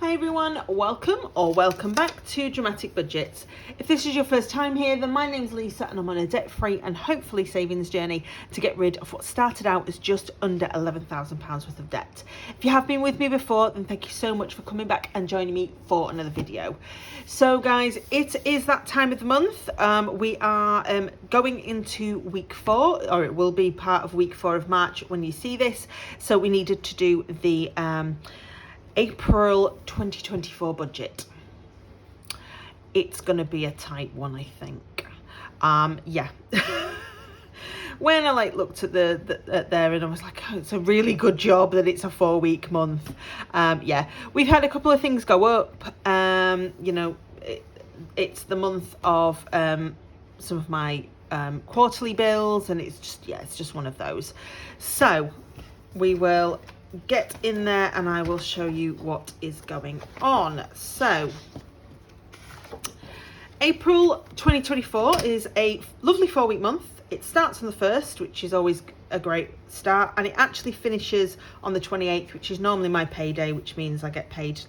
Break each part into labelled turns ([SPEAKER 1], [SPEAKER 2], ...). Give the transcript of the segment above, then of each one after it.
[SPEAKER 1] Hi everyone, welcome back to Dramatic Budgets. If this is your first time here, then my name's Lisa and I'm on a debt-free and hopefully savings journey to get rid of what started out as just under £11,000 worth of debt. If you have been with me before, then thank you so much for coming back and joining me for another video. So guys, it is that time of the month. We are going into week 4, or it will be part of week 4 of March when you see this. So we needed to do the April 2024 budget. It's going to be a tight one, I think. Yeah. When I looked at at there and I was like, oh, it's a really good job that it's a 4-week month. Yeah, we've had a couple of things go up. You know, it's the month of some of my quarterly bills, and it's just one of those. So we will get in there and I will show you what is going on. So April 2024 is a lovely 4-week month. It starts on the 1st, which is always a great start, and it actually finishes on the 28th, which is normally my payday, which means I get paid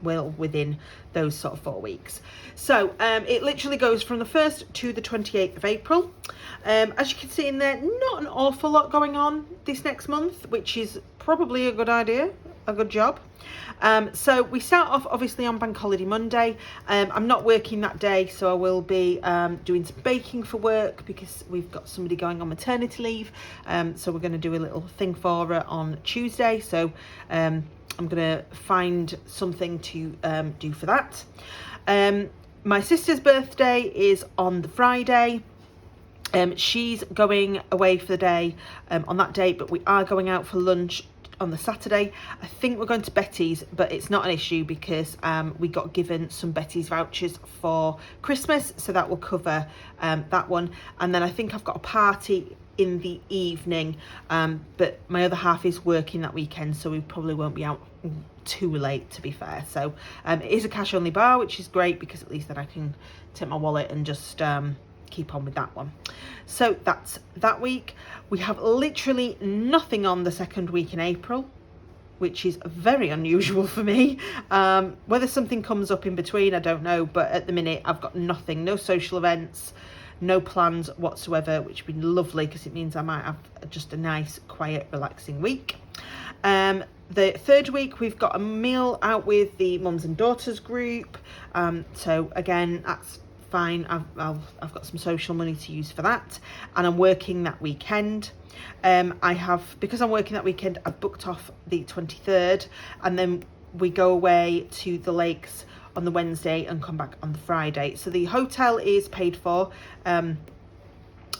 [SPEAKER 1] well within those sort of 4 weeks. So it literally goes from the 1st to the 28th of April. As you can see in there, not an awful lot going on this next month, which is probably a good idea, a good job. So we start off obviously on Bank Holiday Monday. I'm not working that day, so I will be doing some baking for work because we've got somebody going on maternity leave. So we're going to do a little thing for her on Tuesday. So I'm going to find something to do for that. My sister's birthday is on the Friday. She's going away for the day on that day, but we are going out for lunch on the Saturday. I think we're going to Betty's, but it's not an issue because we got given some Betty's vouchers for Christmas, so that will cover that one. And then I think I've got a party in the evening, but my other half is working that weekend, so we probably won't be out too late, to be fair. So it is a cash only bar, which is great because at least then I can take my wallet and just keep on with that one. So that's that week. We have literally nothing on the second week in April, which is very unusual for me. Whether something comes up in between, I don't know, but at the minute I've got nothing, no social events, no plans whatsoever, which would be lovely because it means I might have just a nice, quiet, relaxing week. The third week, we've got a meal out with the mums and daughters group. So again, that's fine. I've got some social money to use for that, and I'm working that weekend. Because I'm working that weekend, I've booked off the 23rd, and then we go away to the lakes on the Wednesday and come back on the Friday. So the hotel is paid for.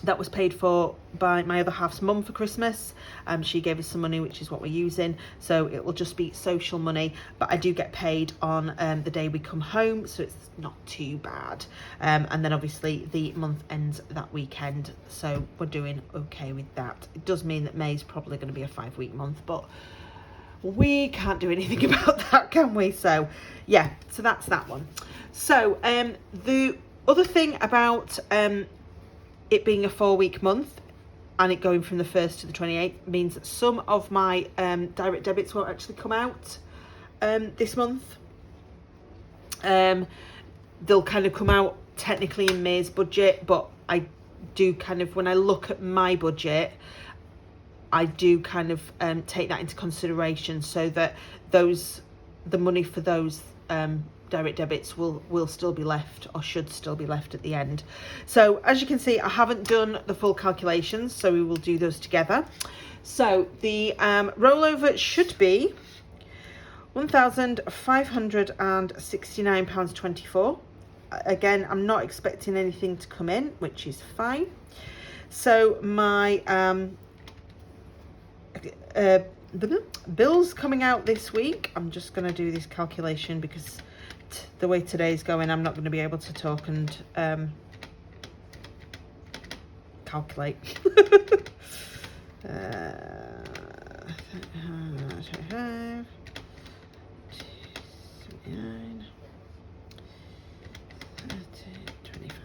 [SPEAKER 1] That was paid for by my other half's mum for Christmas. She gave us some money, which is what we're using. So it will just be social money, but I do get paid on the day we come home, so it's not too bad. And then obviously the month ends that weekend, so we're doing okay with that. It does mean that May's probably going to be a 5-week month, but we can't do anything about that, can we? So yeah, so that's that one. So the other thing about it being a 4-week month and it going from the 1st to the 28th means that some of my direct debits won't actually come out this month. They'll kind of come out technically in May's budget, but I do kind of, when I look at my budget, I do kind of take that into consideration so that the money for those direct debits will still be left, or should still be left at the end. So as you can see, I haven't done the full calculations, so we will do those together. So the rollover should be £1,569.24. Again, I'm not expecting anything to come in, which is fine. So my the bills coming out this week, I'm just going to do this calculation because the way today's going, I'm not going to be able to talk and calculate. 25, 29, 30, 25.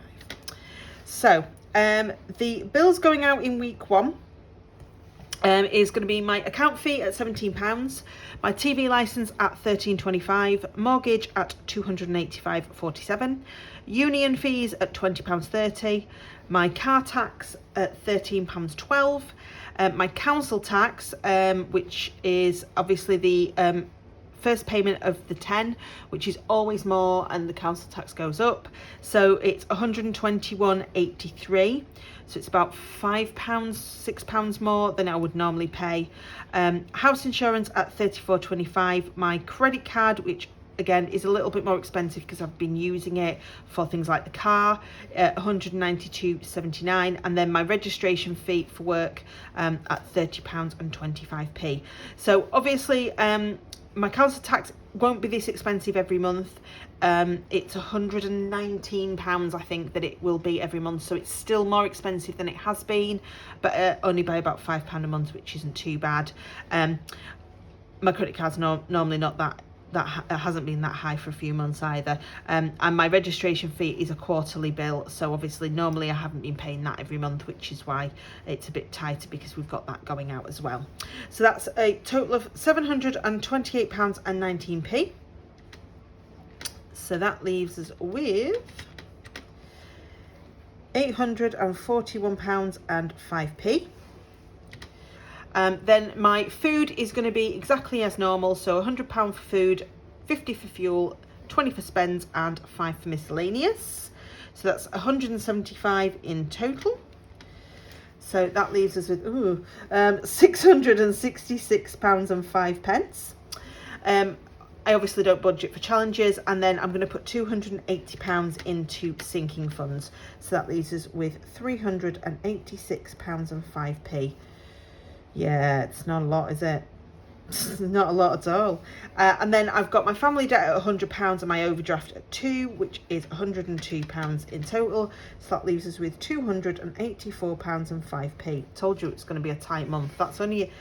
[SPEAKER 1] So the bills going out in week 1 is going to be my account fee at £17, my TV licence at £13.25, mortgage at £285.47, union fees at £20.30, my car tax at £13.12, my council tax, which is obviously the first payment of the 10, which is always more, and the council tax goes up, so it's £121.83, so it's about £5, £6 more than I would normally pay. House insurance at £34.25, my credit card, which again is a little bit more expensive because I've been using it for things like the car, £192.79, and then my registration fee for work at £30.25. So obviously my council tax won't be this expensive every month. It's £119, I think, that it will be every month, so it's still more expensive than it has been, but only by about £5 a month, which isn't too bad. My credit card's normally not that hasn't been that high for a few months either, and my registration fee is a quarterly bill, so obviously normally I haven't been paying that every month, which is why it's a bit tighter, because we've got that going out as well. So that's a total of £728.19. So that leaves us with £841.05. Then my food is going to be exactly as normal, so £100 for food, 50 for fuel, 20 for spends, and 5 for miscellaneous. So that's 175 in total. So that leaves us with £666.05. I obviously don't budget for challenges, and then I'm going to put £280 into sinking funds. So that leaves us with £386.05. Yeah, it's not a lot, is it? It's not a lot at all. And then I've got my family debt at £100 and my overdraft at 2, which is £102 in total. So that leaves us with £284.05. Told you it's going to be a tight month. That's only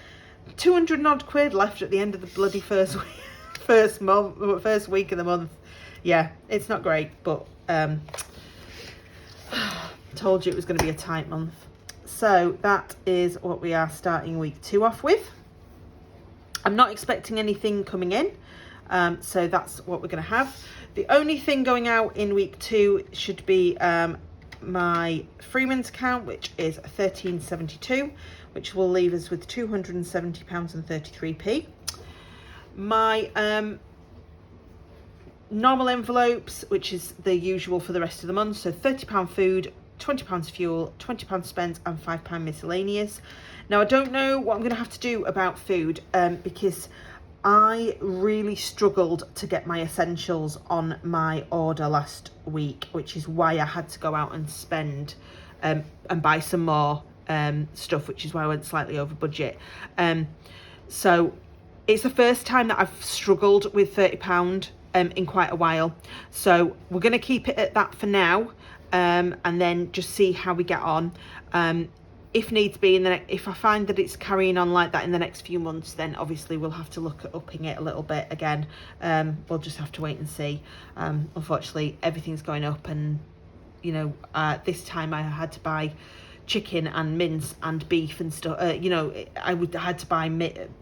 [SPEAKER 1] 200 odd quid left at the end of the bloody first week of the month. Yeah, it's not great, but told you it was going to be a tight month. So that is what we are starting week 2 off with. I'm not expecting anything coming in, so that's what we're going to have. The only thing going out in week 2 should be my Freeman's account, which is £13.72, which will leave us with £270.33. My normal envelopes, which is the usual for the rest of the month, so £30 food, £20 fuel, £20 spent, and £5 miscellaneous. Now I don't know what I'm going to have to do about food, because I really struggled to get my essentials on my order last week, which is why I had to go out and spend and buy some more stuff, which is why I went slightly over budget. So it's the first time that I've struggled with £30 in quite a while, so we're going to keep it at that for now, and then just see how we get on. If needs be, if I find that it's carrying on like that in the next few months, then obviously we'll have to look at upping it a little bit again. We'll just have to wait and see. Unfortunately, everything's going up, and you know, this time I had to buy chicken and mince and beef and stuff. I had to buy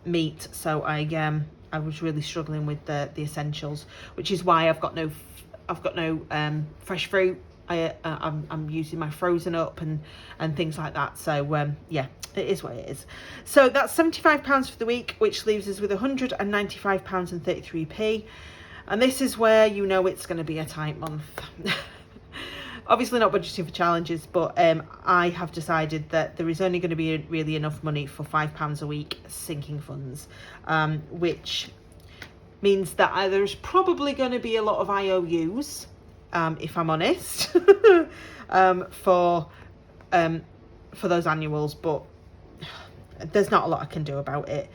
[SPEAKER 1] meat, so I was really struggling with the essentials, which is why I've got no fresh fruit. I'm using my frozen up and things like that. So yeah, it is what it is. So that's £75 for the week, which leaves us with £195.33. And this is where you know it's going to be a tight month. Obviously not budgeting for challenges, but I have decided that there is only going to be really enough money for £5 a week sinking funds, which means that there's probably going to be a lot of IOUs, if I'm honest, for those annuals, but there's not a lot I can do about it.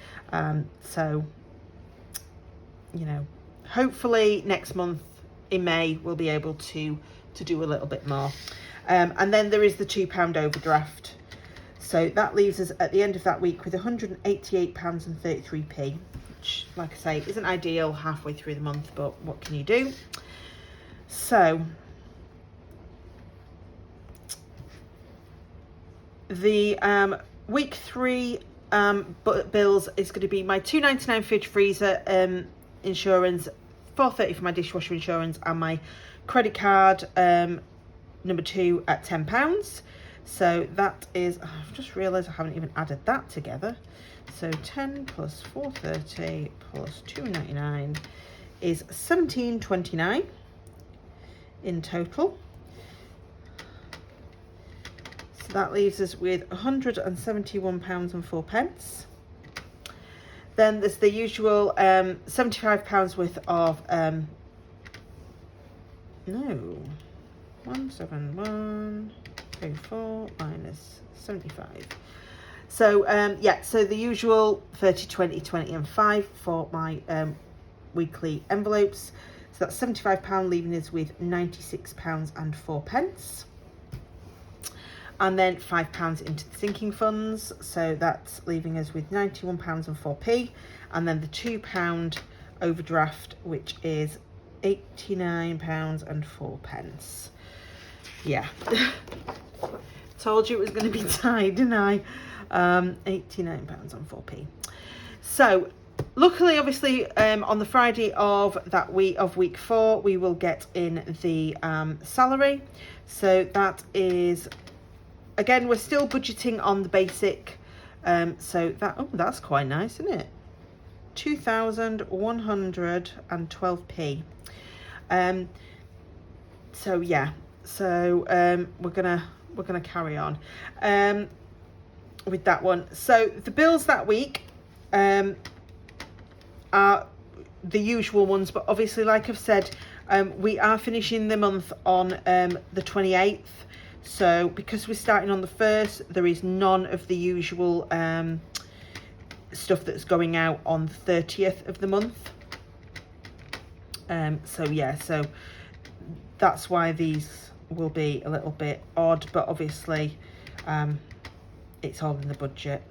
[SPEAKER 1] So, you know, hopefully next month in May we'll be able to do a little bit more. And then there is the £2 overdraft. So that leaves us at the end of that week with £188.33, which, like I say, isn't ideal halfway through the month, but what can you do? So the week 3 bills is going to be my £2.99 fridge freezer insurance, £4.30 for my dishwasher insurance, and my credit card number 2 at £10. So that is, I've just realised I haven't even added that together. So 10 plus 4.30 plus 2.99 is 17.29 in total. So that leaves us with £171.04. Then there's the usual £75 worth of 171.04 minus 75. So yeah, so the usual 30, 20, 20 and 5 for my weekly envelopes. So that's £75, leaving us with £96.04. And then £5 into the sinking funds, so that's leaving us with £91.04. And then the £2 overdraft, which is £89.04. Yeah. Told you it was going to be tight, didn't I? £89.04. So luckily, obviously, on the Friday of that week, of week 4, we will get in the salary. So that is, again, we're still budgeting on the basic. So that, oh, that's quite nice, isn't it? 2,112p. So yeah, so we're gonna carry on with that one. So the bills that week are the usual ones, but obviously, like I've said, we are finishing the month on the 28th. So because we're starting on the 1st, there is none of the usual stuff that's going out on the 30th of the month. So yeah, so that's why these will be a little bit odd, but obviously it's all in the budget.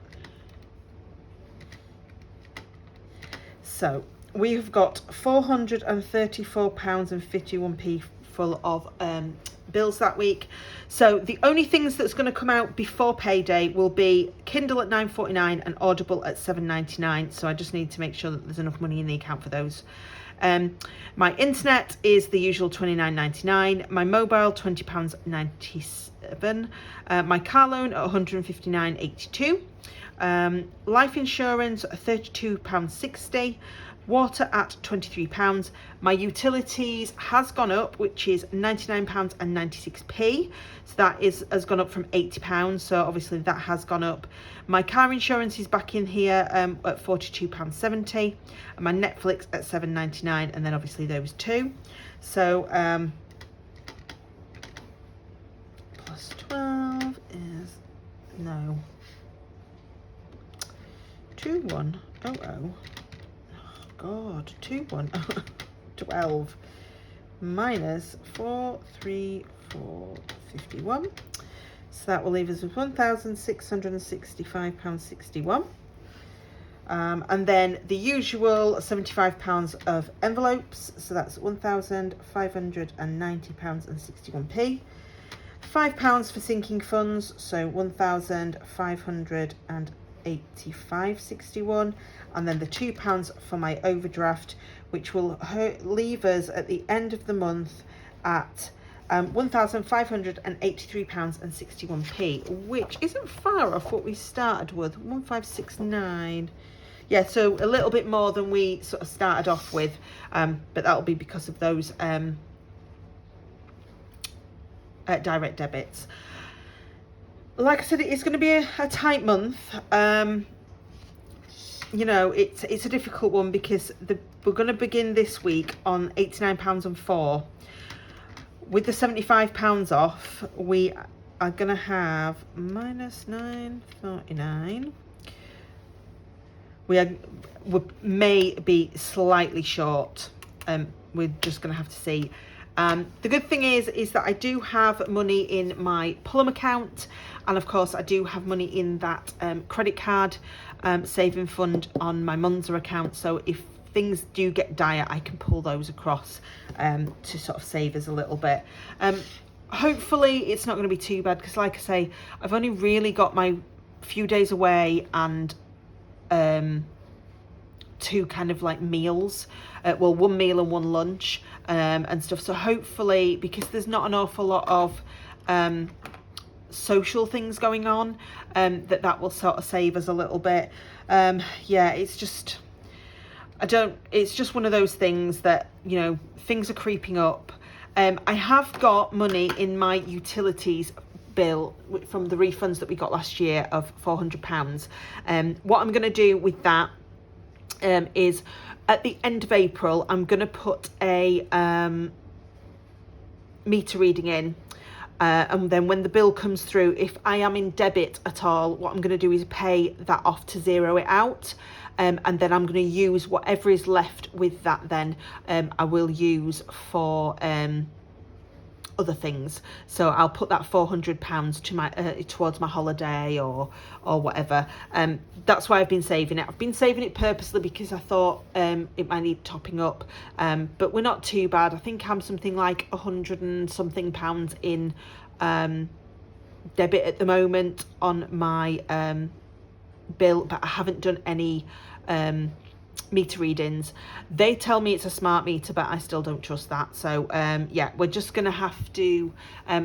[SPEAKER 1] So we've got £434.51 full of bills that week. So the only things that's going to come out before payday will be Kindle at £9.49 and Audible at £7.99. So I just need to make sure that there's enough money in the account for those. My internet is the usual £29.99. My mobile £20.97. My car loan at £159.82. Life insurance £32.60. Water at £23. My utilities has gone up, which is £99.96. So that has gone up from £80. So obviously that has gone up. My car insurance is back in here at £42.70. And my Netflix at £7.99. And then obviously those two. So plus 12 is no 2100. God, 12 minus 434.51. So that will leave us with £1,665.61. And then the usual £75 of envelopes. So that's £1,590.61. £5 for sinking funds, so £1,585.61, and then the £2 for my overdraft, which will leave us at the end of the month at £1,583.61, which isn't far off what we started with, 1,569. Yeah, so a little bit more than we sort of started off with, but that'll be because of those direct debits. Like I said, it is going to be a tight month. You know, it's a difficult one because we're going to begin this week on £89.04. With the £75 off, we are going to have minus £9.49. We may be slightly short. We're just going to have to see. The good thing is that I do have money in my Plum account, and of course I do have money in that credit card saving fund on my Monzo account. So if things do get dire, I can pull those across to sort of save us a little bit. Hopefully it's not going to be too bad, because like I say, I've only really got my few days away, and two kind of like meals, well, one meal and one lunch, and stuff. So hopefully, because there's not an awful lot of social things going on, that will sort of save us a little bit. Yeah, it's just, it's just one of those things that, you know, things are creeping up. I have got money in my utilities bill from the refunds that we got last year of £400. What I'm going to do with that is at the end of April, I'm going to put a meter reading in. And then when the bill comes through, if I am in debit at all, what I'm going to do is pay that off to zero it out. And then I'm going to use whatever is left with that then, I will use for other things. So I'll put that £400 to my towards my holiday or whatever. That's why I've been saving it. I've been saving it purposely because I thought it might need topping up, but we're not too bad. I think I'm something like £100 and something in debit at the moment on my bill, but I haven't done any meter readings. They tell me it's a smart meter, but I still don't trust that. So yeah, we're just gonna have to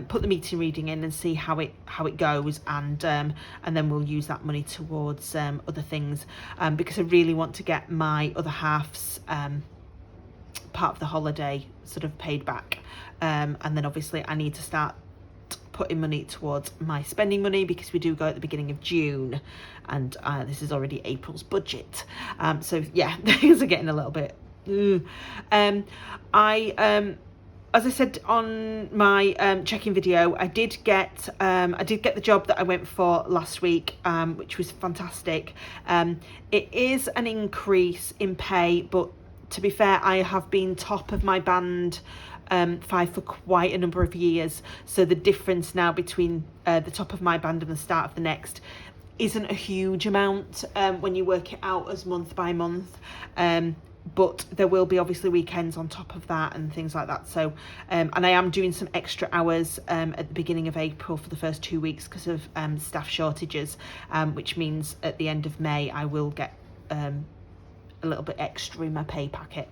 [SPEAKER 1] put the meter reading in and see how it goes, and then we'll use that money towards other things, because I really want to get my other half's part of the holiday sort of paid back, and then obviously I need to start putting money towards my spending money, because we do go at the beginning of June, and this is already April's budget. So yeah, things are getting a little bit as I said on my check-in video, I did get the job that I went for last week, which was fantastic. It is an increase in pay, but to be fair, I have been top of my band 5 for quite a number of years, so the difference now between the top of my band and the start of the next isn't a huge amount when you work it out as month by month, but there will be obviously weekends on top of that and things like that. So and I am doing some extra hours at the beginning of April for the first 2 weeks because of staff shortages, which means at the end of May I will get a little bit extra in my pay packet,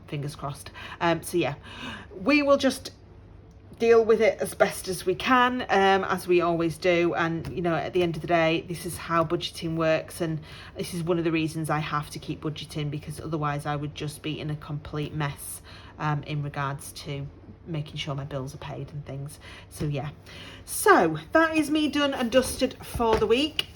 [SPEAKER 1] fingers crossed. So yeah, we will just deal with it as best as we can, as we always do. And you know, at the end of the day, this is how budgeting works, and this is one of the reasons I have to keep budgeting, because otherwise I would just be in a complete mess in regards to making sure my bills are paid and things. So yeah, so that is me done and dusted for the week.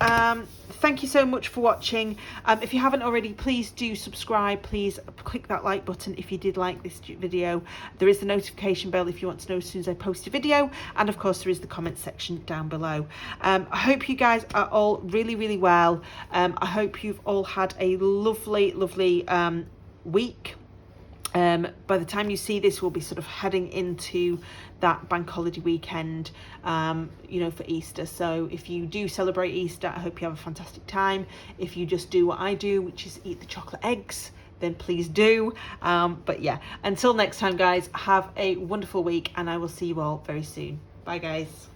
[SPEAKER 1] Thank you so much for watching. If you haven't already, please do subscribe. Please click that like button if you did like this video. There is the notification bell if you want to know as soon as I post a video, and of course there is the comment section down below. I hope you guys are all really well. I hope you've all had a lovely week. By the time you see this, we'll be sort of heading into that bank holiday weekend, you know, for Easter. So if you do celebrate Easter, I hope you have a fantastic time. If you just do what I do, which is eat the chocolate eggs, then please do. But yeah, until next time guys, have a wonderful week, and I will see you all very soon. Bye guys.